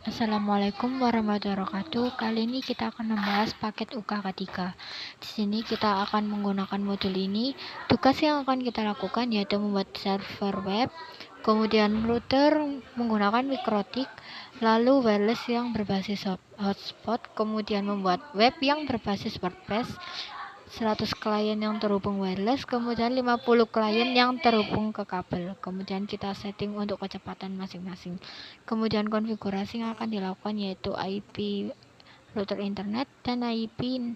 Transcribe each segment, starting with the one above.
Assalamualaikum warahmatullahi wabarakatuh. Kali ini kita akan membahas paket UKK3. Di sini kita akan menggunakan modul ini. Tugas yang akan kita lakukan yaitu membuat server web, kemudian router menggunakan mikrotik, lalu wireless yang berbasis hotspot, kemudian membuat web yang berbasis WordPress, 100 klien yang terhubung wireless, kemudian 50 klien yang terhubung ke kabel. Kemudian kita setting untuk kecepatan masing-masing. Kemudian konfigurasi yang akan dilakukan yaitu IP router internet dan IP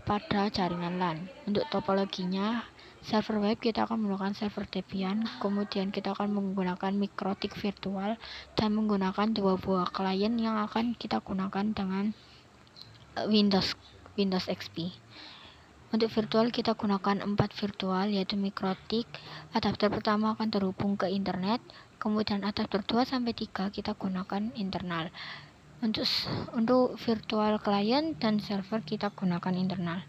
pada jaringan LAN. Untuk topologinya, server web kita akan menggunakan server Debian, kemudian kita akan menggunakan mikrotik virtual dan menggunakan 2 buah klien yang akan kita gunakan dengan Windows XP. Untuk virtual kita gunakan 4 virtual yaitu mikrotik. Adapter pertama akan terhubung ke internet, kemudian adapter 2 sampai 3 kita gunakan internal. Untuk virtual client dan server kita gunakan internal.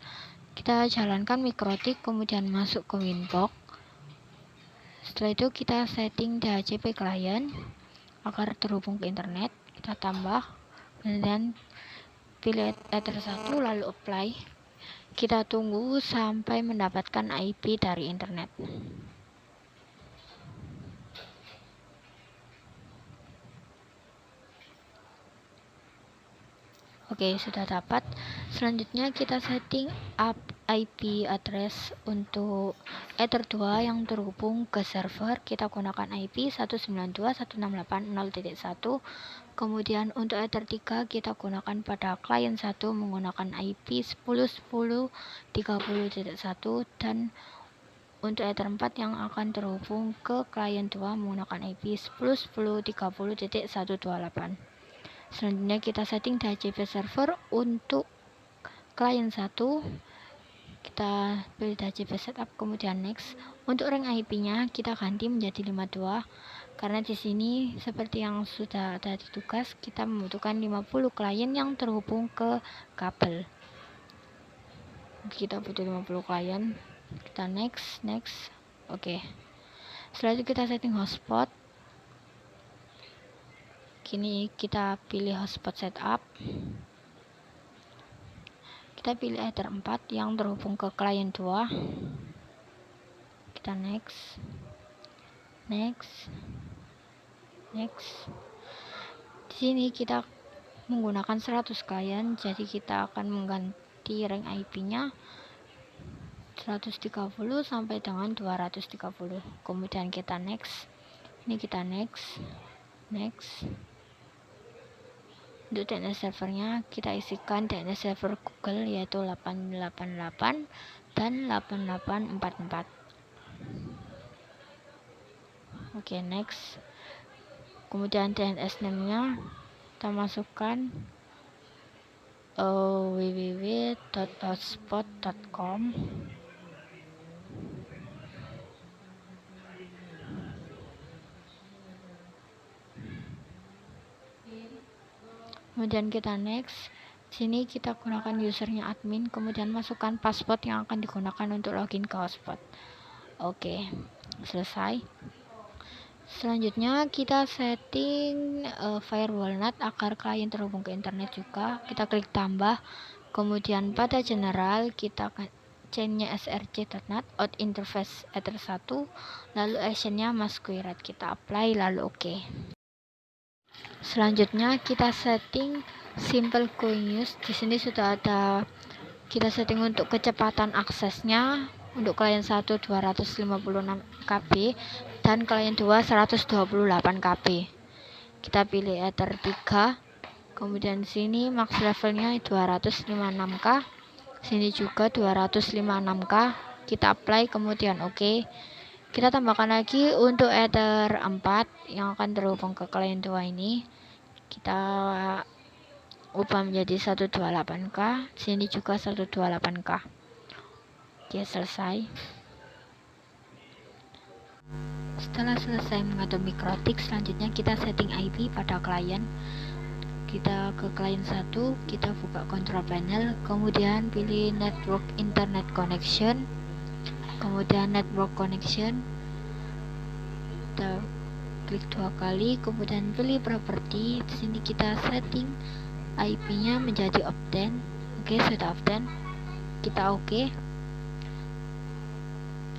Kita jalankan mikrotik kemudian masuk ke Winbox. Setelah itu kita setting DHCP client agar terhubung ke internet. Kita tambah dan pilih Ether 1 lalu apply. Kita tunggu sampai mendapatkan IP dari internet. Oke, sudah dapat. Selanjutnya kita setting up IP address untuk Ether 2 yang terhubung ke server. Kita gunakan IP 192.168.0.1. Kemudian untuk Ether 3 kita gunakan pada klien 1 menggunakan IP 10.10.30.1 dan untuk Ether 4 yang akan terhubung ke klien 2 menggunakan IP 10.10.30.128. Selanjutnya kita setting DHCP server untuk klien 1. Kita pilih DHCP setup kemudian next. Untuk rank IP-nya kita ganti menjadi 52 karena di sini seperti yang sudah ada di tugas kita membutuhkan 50 klien yang terhubung ke kabel. Kita butuh 50 klien. Kita next. Oke. Setelah itu kita setting hotspot. Kini kita pilih hotspot setup. Kita pilih Ether 4 yang terhubung ke klien 2. Kita next. Di sini kita menggunakan 100 klien, jadi kita akan mengganti rank IP-nya 130 sampai dengan 230. Kemudian kita next. Ini kita next. Untuk DNS servernya kita isikan DNS server Google yaitu 888 dan 8844. Oke, next. Kemudian DNS name-nya kita masukkan www.hotspot.com. Kemudian kita next. Sini kita gunakan usernya admin, kemudian masukkan password yang akan digunakan untuk login ke hotspot. Oke, selesai. Selanjutnya kita setting firewall NAT agar klien terhubung ke internet juga. Kita klik tambah, kemudian pada general kita chainnya src.NAT out interface Ether 1, lalu actionnya masquerade. Kita apply lalu oke. Selanjutnya kita setting simple queuing use. Di sini sudah ada kita setting untuk kecepatan aksesnya. Untuk klien 1 256 KB dan klien 2 128 KB. Kita pilih Ether 3. Kemudian sini max levelnya 256K. Sini juga 256K. Kita apply kemudian oke. Kita tambahkan lagi untuk Ether 4 yang akan terhubung ke klien 2 ini. Kita ubah menjadi 128K. Sini juga 128K. Oke, selesai. Setelah selesai mengatur mikrotik, selanjutnya kita setting IP pada klien. Kita ke klien 1, kita buka control panel, kemudian pilih network internet connection, kemudian network connection. Kita klik 2 kali, kemudian pilih properti. Di sini kita setting IP-nya menjadi opt-10. Oke, sudah opt-10. Kita oke.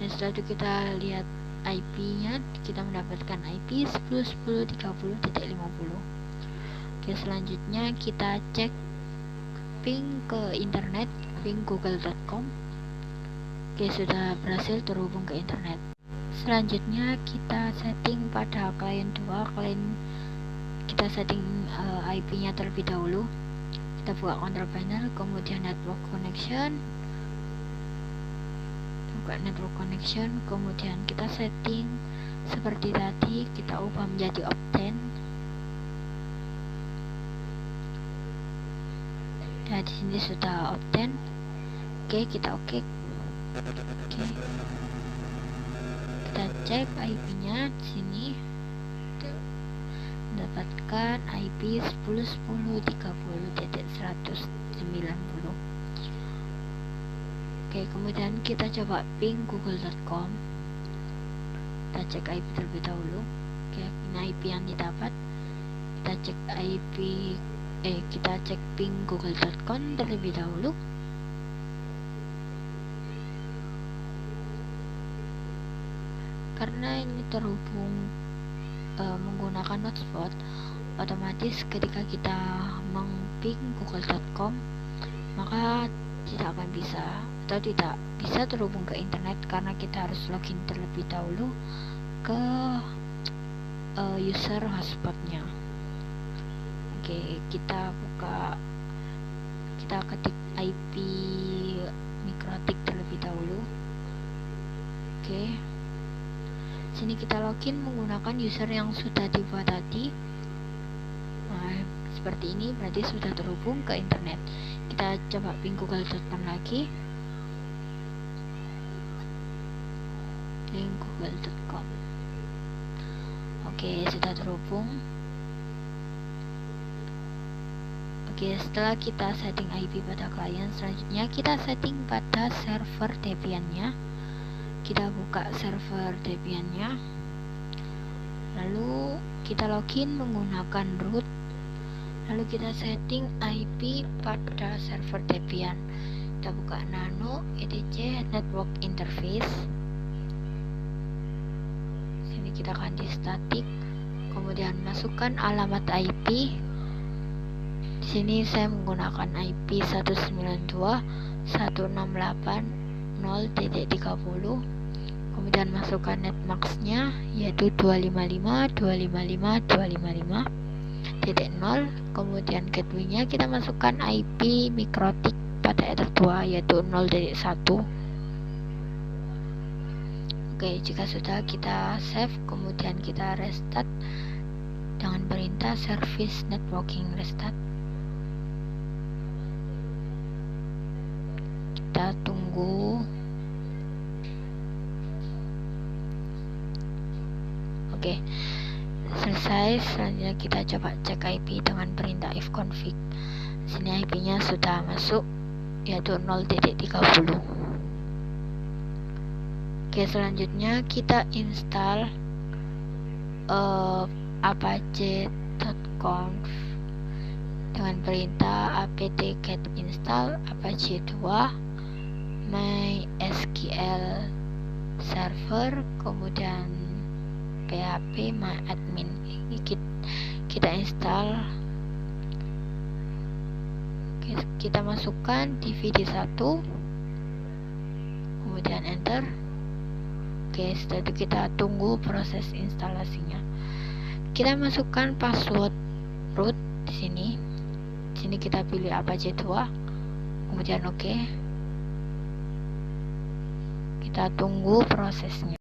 Dan setelah itu kita lihat IP-nya, kita mendapatkan IP 10.10.30.50. Oke, selanjutnya kita cek ping ke internet, ping google.com. Oke, sudah berhasil terhubung ke internet. Selanjutnya kita setting pada klien 2. Kita setting IP-nya terlebih dahulu. Kita buka control panel, kemudian network connection, buka network connection, kemudian kita setting seperti tadi, kita ubah menjadi opt-10. Nah, di sini sudah opt-10. Oke, kita oke. Oke, kita cek IP-nya. Di sini mendapatkan IP 10.10.30.190. Oke, kemudian kita coba ping google.com. Kita cek IP terlebih dahulu. Oke, ini IP yang didapat. Kita cek kita cek ping google.com terlebih dahulu. Karena ini terhubung menggunakan hotspot, otomatis ketika kita meng-ping google.com, maka tidak akan bisa atau tidak bisa terhubung ke internet karena kita harus login terlebih dahulu ke user hotspotnya. Oke, kita ketik IP mikrotik terlebih dahulu. Oke, sini kita login menggunakan user yang sudah dibuat tadi. Nah, seperti ini berarti sudah terhubung ke internet. Kita coba ping google.com lagi. Ping google.com. Oke, sudah terhubung. Oke, setelah kita setting IP pada klien, selanjutnya kita setting pada server Debian-nya. Kita buka server Debian-nya, lalu kita login menggunakan root, lalu kita setting IP pada server Debian. Kita buka nano etc network interface. Sini kita ganti static, kemudian masukkan alamat IP. Di sini saya menggunakan IP 192.168.0.30. Kemudian masukkan netmax-nya yaitu 255.255.255.0. Kemudian gateway-nya kita masukkan IP mikrotik pada ether 2 yaitu 0.1. Oke, jika sudah kita save, kemudian kita restart dengan perintah service networking restart. Kita tunggu. Oke, selesai. Selanjutnya kita coba cek IP dengan perintah ifconfig. Sini IP-nya sudah masuk yaitu 0.30. Oke, selanjutnya kita install apache.conf dengan perintah apt-get install apache 2 mysql server, kemudian php myadmin. Ini kita install. Kita masukkan dvd1, kemudian enter. Oke, setelah itu kita tunggu proses instalasinya. Kita masukkan password root di sini. Di sini kita pilih apache 2, kemudian oke. Kita tunggu prosesnya.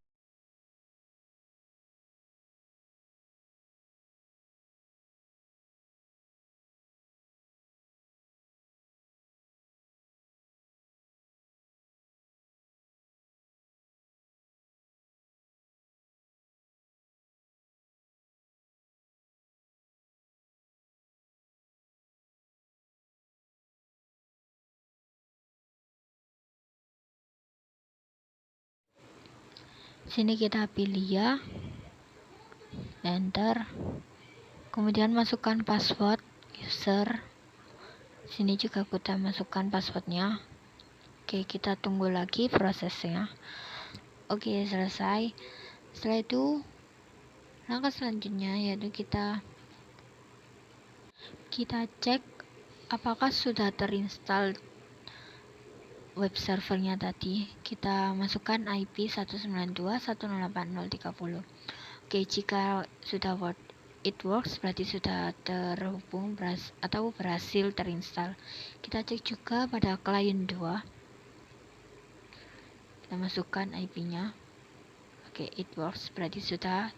Sini kita pilih ya. enter, kemudian masukkan password user. Sini juga kita masukkan passwordnya. Oke, kita tunggu lagi prosesnya. Oke, selesai. Setelah itu langkah selanjutnya yaitu kita cek apakah sudah terinstall web servernya tadi. Kita masukkan IP 192.168.0.30. Oke, jika sudah it works berarti sudah terhubung atau berhasil terinstall. Kita cek juga pada client 2. Kita masukkan IP-nya. Oke, it works berarti sudah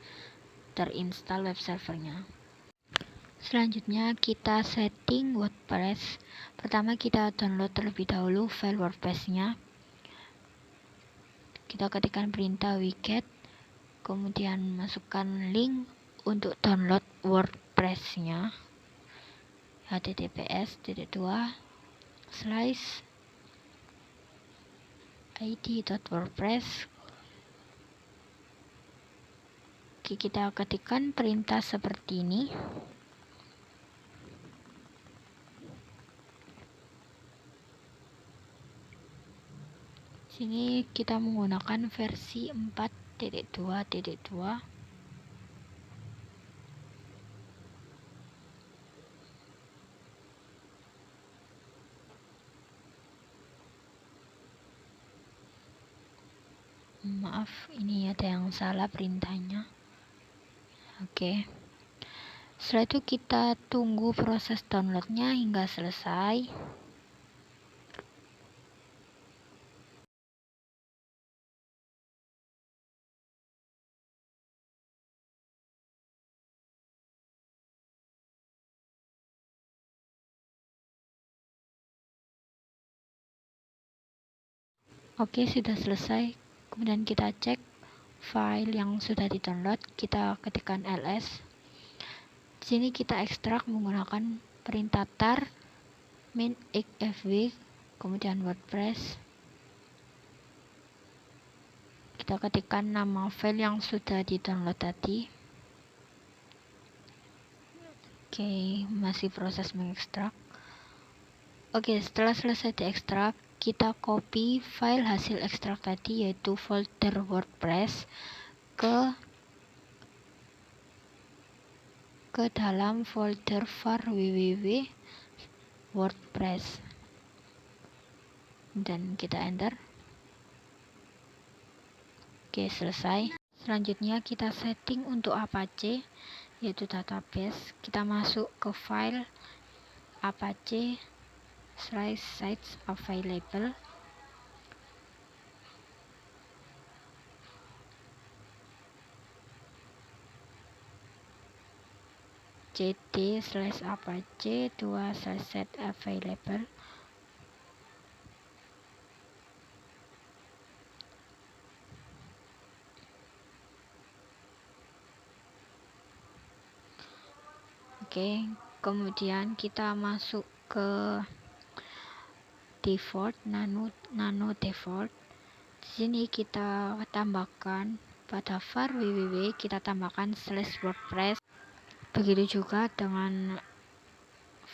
terinstall web servernya. Selanjutnya kita setting WordPress. Pertama kita download terlebih dahulu file WordPress-nya. Kita ketikkan perintah wget, kemudian masukkan link untuk download WordPress-nya. https://id.wordpress. Oke, kita ketikkan perintah seperti ini. Sini kita menggunakan versi 4.2.2. Maaf, ini ada yang salah perintahnya. Oke. Setelah itu kita tunggu proses downloadnya hingga selesai. Oke, sudah selesai. Kemudian kita cek file yang sudah di-download, kita ketikkan ls. Di sini kita ekstrak menggunakan perintah tar min xfw, kemudian WordPress. Kita ketikkan nama file yang sudah di-download tadi. Oke, masih proses mengekstrak. Oke, setelah selesai diekstrak, kita copy file hasil ekstrak tadi yaitu folder WordPress ke dalam folder var www WordPress dan kita enter. Oke, selesai. Selanjutnya kita setting untuk Apache yaitu database. Kita masuk ke file apache/sites available. cd/apache 2/set available. Oke, kemudian kita masuk ke default, nano default. Di sini kita tambahkan pada var www, kita tambahkan /wordpress. Begitu juga dengan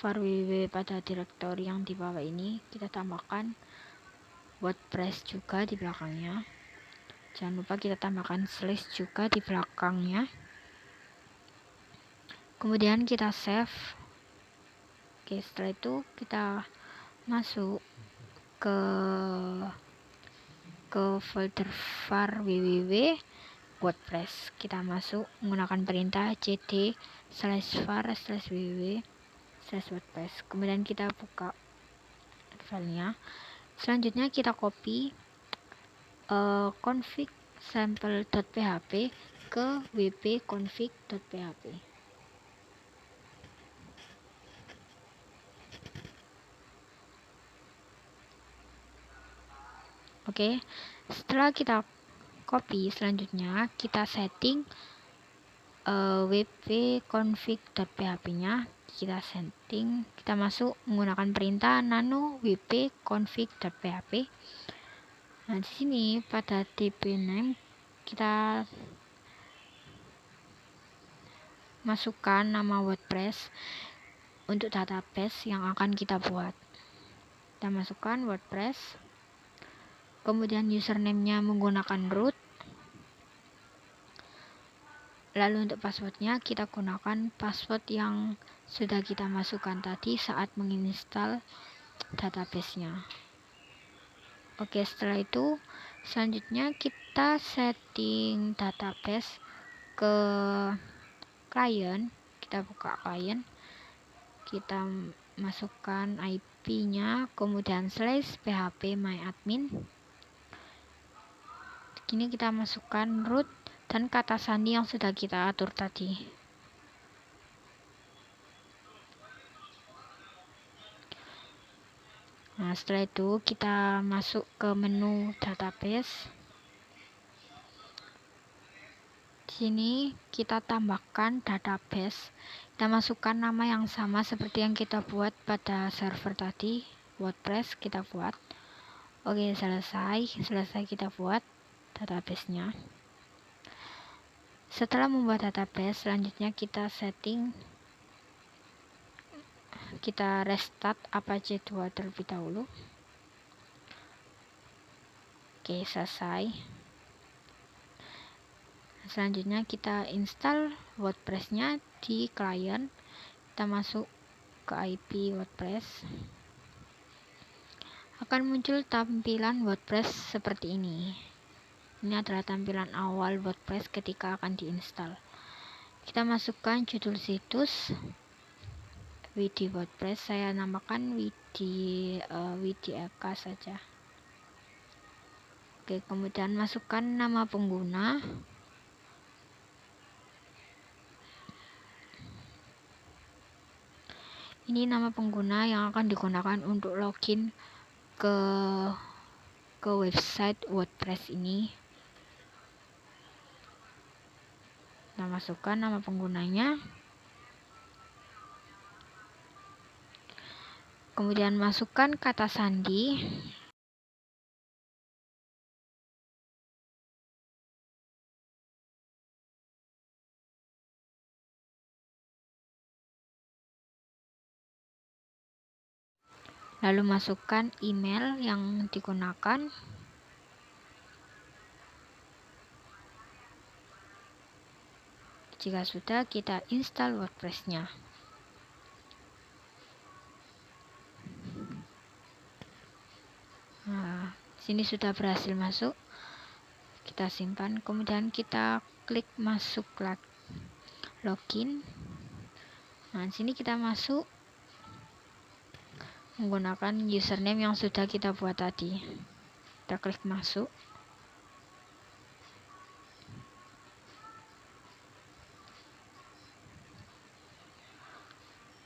var www pada direktori yang di bawah ini, kita tambahkan WordPress juga di belakangnya. Jangan lupa kita tambahkan / juga di belakangnya. Kemudian kita save. Oke, setelah itu kita masuk ke folder var www WordPress. Kita masuk menggunakan perintah cd/var/www/WordPress. Kemudian kita buka filenya. Selanjutnya kita copy config sample.php ke wp-config.php. Oke, setelah kita copy, selanjutnya kita setting wp-config.php-nya. Kita setting, kita masuk menggunakan perintah nano wp-config.php. Nah, di sini pada dp name kita masukkan nama WordPress untuk database yang akan kita buat. Kita masukkan WordPress, kemudian username-nya menggunakan root, lalu untuk passwordnya kita gunakan password yang sudah kita masukkan tadi saat menginstal database-nya. Oke, setelah itu selanjutnya kita setting database ke klien. Kita buka klien, kita masukkan IP-nya, kemudian /php/myadmin. Kini kita masukkan root dan kata sandi yang sudah kita atur tadi. Nah, setelah itu kita masuk ke menu database. Di sini kita tambahkan database. Kita masukkan nama yang sama seperti yang kita buat pada server tadi, WordPress kita buat. Oke, selesai kita buat database-nya. Setelah membuat database, selanjutnya kita setting, kita restart Apache 2 terlebih dahulu. Oke, selesai. Selanjutnya kita install WordPress-nya di klien. Kita masuk ke IP WordPress. Akan muncul tampilan WordPress seperti ini. Ini adalah tampilan awal WordPress ketika akan diinstal. Kita masukkan judul situs Widi WordPress. Saya namakan Widi Eka saja. Oke, kemudian masukkan nama pengguna. Ini nama pengguna yang akan digunakan untuk login ke website WordPress ini. Kita masukkan nama penggunanya. Kemudian masukkan kata sandi. Lalu masukkan email yang digunakan. Jika sudah, kita install WordPress-nya. Nah, sini sudah berhasil masuk. Kita simpan, kemudian kita klik masuk login. Nah, sini kita masuk menggunakan username yang sudah kita buat tadi. Kita klik masuk.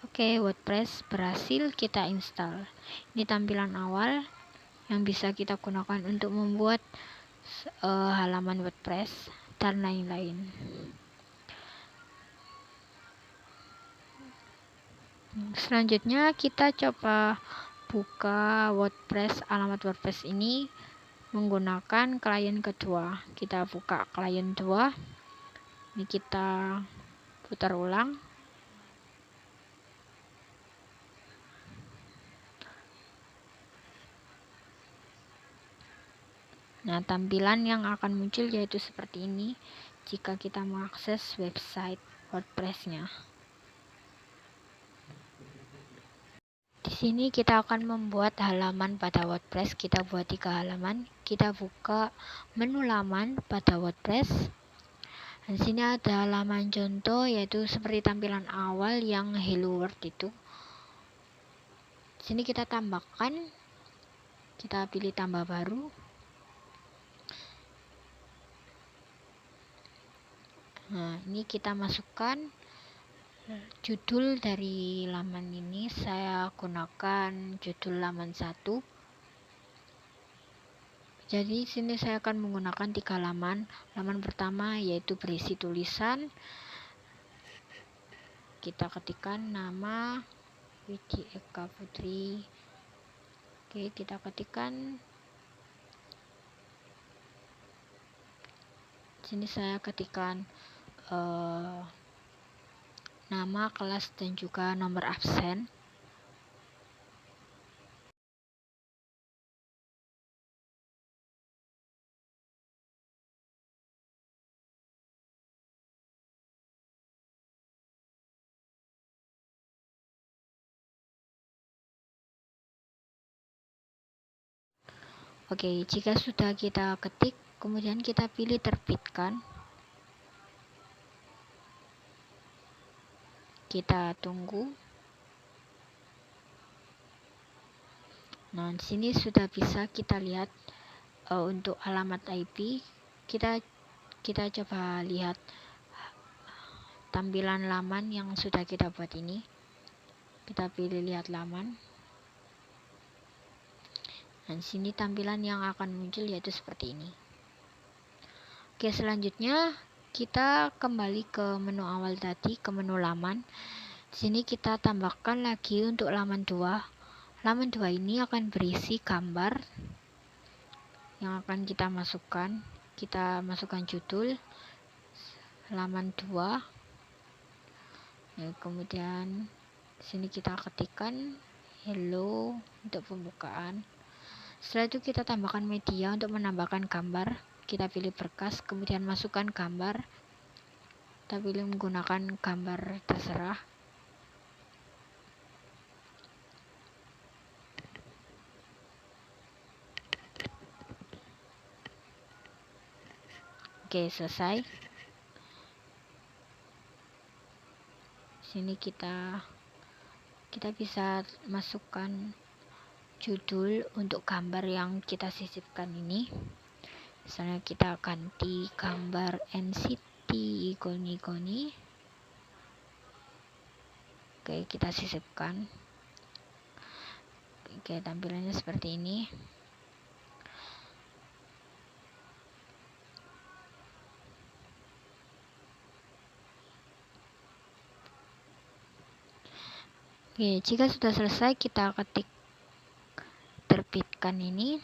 Oke, WordPress berhasil kita install. Ini tampilan awal yang bisa kita gunakan untuk membuat halaman WordPress dan lain-lain. Selanjutnya kita coba buka alamat WordPress ini menggunakan klien kedua. Kita buka klien 2. Ini kita putar ulang. Nah, tampilan yang akan muncul yaitu seperti ini jika kita mengakses website WordPress-nya. Di sini kita akan membuat halaman pada WordPress. Kita buat 3 halaman. Kita buka menu laman pada WordPress. Di sini ada halaman contoh yaitu seperti tampilan awal yang Hello World itu. Di sini kita tambahkan. Kita pilih tambah baru. Nah, ini kita masukkan judul dari laman ini. Saya gunakan judul laman 1. Jadi sini saya akan menggunakan 3 laman. Laman pertama yaitu berisi tulisan. Kita ketikkan nama Widi Eka Putri. Oke, kita ketikkan. Sini saya ketikkan nama, kelas, dan juga nomor absen. Oke, jika sudah kita ketik, kemudian kita pilih terbitkan. Kita tunggu. Nah, di sini sudah bisa kita lihat untuk alamat IP. Kita coba lihat tampilan laman yang sudah kita buat ini. Kita pilih lihat laman. Dan sini tampilan yang akan muncul yaitu seperti ini. Oke, selanjutnya kita kembali ke menu awal tadi, ke menu laman. Di sini kita tambahkan lagi untuk laman 2. Laman 2 ini akan berisi gambar yang akan kita masukkan. Kita masukkan judul laman 2. Ya, kemudian di sini kita ketikkan hello untuk pembukaan. Setelah itu kita tambahkan media untuk menambahkan gambar. Kita pilih berkas, kemudian masukkan gambar. Kita pilih menggunakan gambar terserah. Oke, selesai. Sini kita bisa masukkan judul untuk gambar yang kita sisipkan ini. Misalnya kita ganti gambar NCT ikoni. Oke, kita sisipkan. Oke, tampilannya seperti ini. Oke, jika sudah selesai kita ketik terbitkan ini.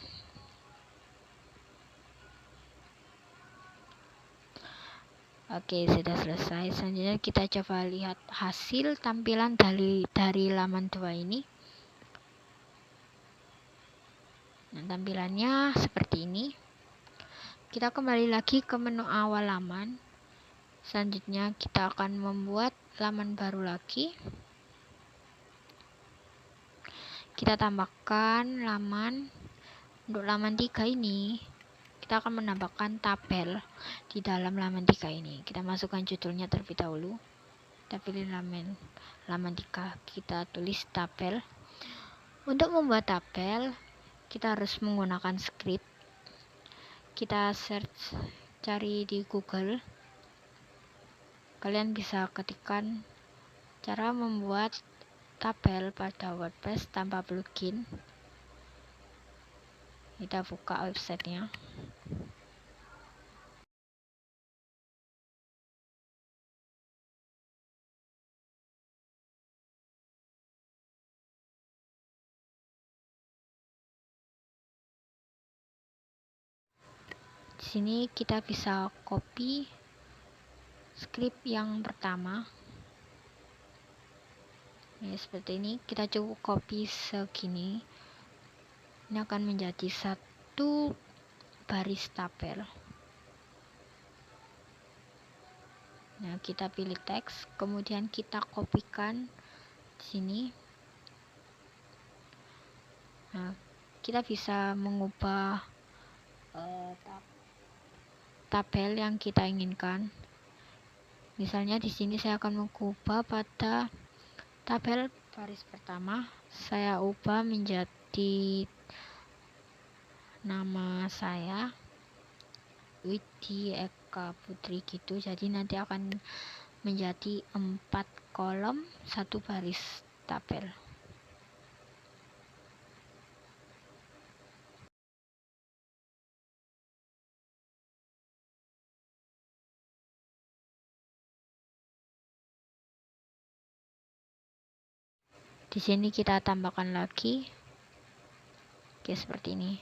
Oke, sudah selesai. Selanjutnya kita coba lihat hasil tampilan dari laman 2 ini. Nah, tampilannya seperti ini. Kita kembali lagi ke menu awal laman. Selanjutnya kita akan membuat laman baru lagi. Kita tambahkan laman. Untuk laman 3 ini kita akan menambahkan tabel di dalam laman 3 ini. Kita masukkan judulnya terlebih dahulu. Kita pilih laman 3, kita tulis tabel. Untuk membuat tabel kita harus menggunakan script. Kita cari di Google. Kalian bisa ketikkan cara membuat tabel pada WordPress tanpa plugin. Kita buka websitenya. Di sini kita bisa copy script yang pertama. Ya, seperti ini. Kita cukup copy segini. Ini akan menjadi satu baris tabel. Nah, kita pilih teks, kemudian kita kopikan di sini. Nah, kita bisa mengubah tabel yang kita inginkan. Misalnya di sini saya akan mengubah pada tabel baris pertama. Saya ubah menjadi nama saya Widi Eka Putri gitu. Jadi nanti akan menjadi 4 kolom 1 baris tabel. Di sini kita tambahkan lagi. Oke, seperti ini.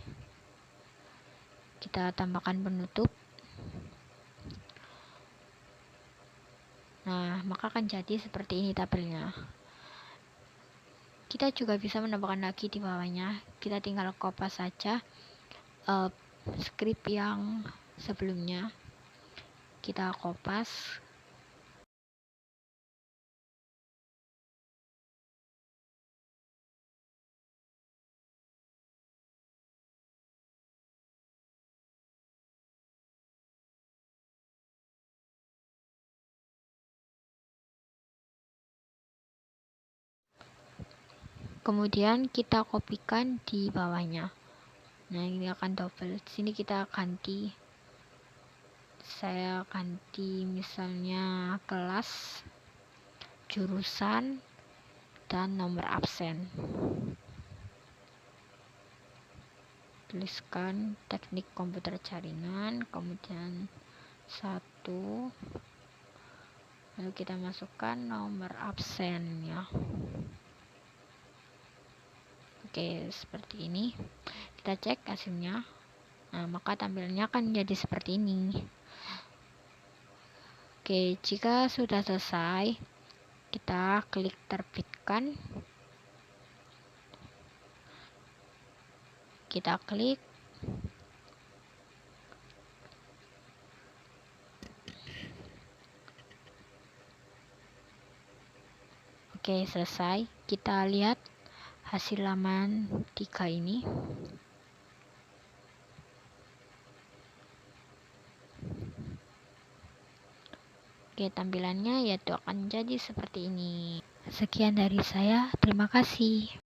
Kita tambahkan penutup. Nah, maka akan jadi seperti ini tabelnya. Kita juga bisa menambahkan lagi di bawahnya. Kita tinggal copy saja script yang sebelumnya. Kita kopas. Kemudian kita kopikan di bawahnya. Nah, ini akan double. Di sini kita ganti. Saya ganti misalnya kelas, jurusan, dan nomor absen. Tuliskan teknik komputer jaringan, kemudian 1, lalu kita masukkan nomor absennya. Oke, seperti ini. Kita cek hasilnya. Nah, maka tampilannya akan menjadi seperti ini. Oke, jika sudah selesai, kita klik terbitkan. Kita klik. Oke, selesai. Kita lihat hasil halaman 3 ini. Oke, tampilannya yaitu akan jadi seperti ini. Sekian dari saya, terima kasih.